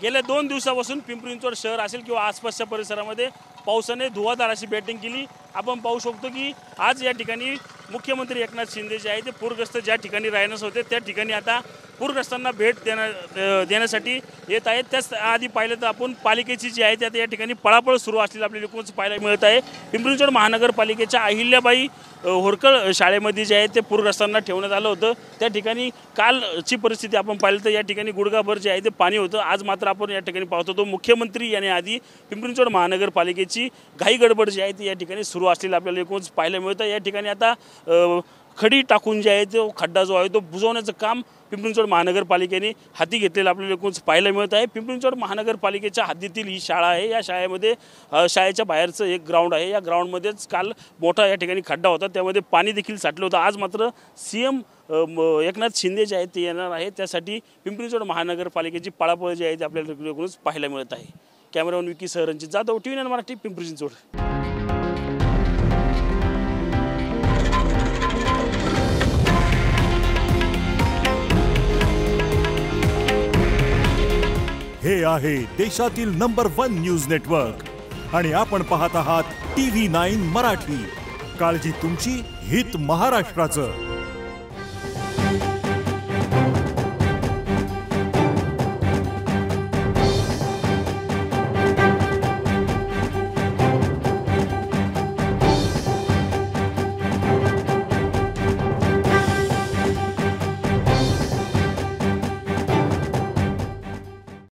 गेल्या 2 दिवसापासून पिंपरी चिंचवड शहर असेल किंवा आसपासच्या परिसरामध्ये पावसाने धुवाधार अशी बॅटिंग केली। आपण पाहू शकतो की आज या ठिकाणी मुख्यमंत्री एकनाथ शिंदे जे आहे ते पूरग्रस्त ज्या ठिकाणी राहण्यास होते त्या ठिकाणी आता पूरग्रस्तांना भेट देण्यासाठी येत आहेत। त्याच आधी पाहिलं तर आपण पालिकेची जी आहे त्या ठिकाणी पळापळ सुरू असलेली आपल्याला एकूणच पाहायला मिळत आहे। पिंपरी चिंचवड महानगरपालिकेच्या अहिल्याबाई होरकर शाळेमध्ये जे आहे ते पूरग्रस्तांना ठेवण्यात आलं होतं। त्या ठिकाणी कालची परिस्थिती आपण पाहिलं तर या ठिकाणी गुडघाभर जे आहे ते पाणी होतं। आज मात्र आपण या ठिकाणी पाहतो तो मुख्यमंत्री याने आधी पिंपरी चिंचवड महानगरपालिकेची घाई गडबड जी आहे ती या ठिकाणी सुरू असलेली आपल्याला एकूणच पाहायला मिळतं। या ठिकाणी आता खडी टाकून जे आहे तो खड्डा जो आहे तो बुजवण्याचं काम पिंपरी चिंचवड महानगरपालिकेने हाती घेतलेलं आपल्याला एकूणच पाहायला मिळत आहे। पिंपरी चिंचवड महानगरपालिकेच्या हद्दीतील ही शाळा आहे। या शाळेमध्ये शाळेच्या बाहेरचं एक ग्राउंड आहे। या ग्राउंडमध्येच काल मोठा या ठिकाणी खड्डा होता, त्यामध्ये पाणी देखील साठलं होतं। आज मात्र सीएम एकनाथ शिंदे जे आहेत ते येणार आहे, त्यासाठी पिंपरी चिंचवड महानगरपालिकेची पळापळ जी आहे ती आपल्याला एकूणच पाहायला मिळत आहे। कॅमेरामन विकी सह रणजित जाधव, TV9 मराठी, पिंपरी चिंचवड। हे आहे देशातील नंबर 1 न्यूज नेटवर्क आणि आपण पाहत आहात TV9 मराठी। काळजी तुमची, हित महाराष्ट्राचं।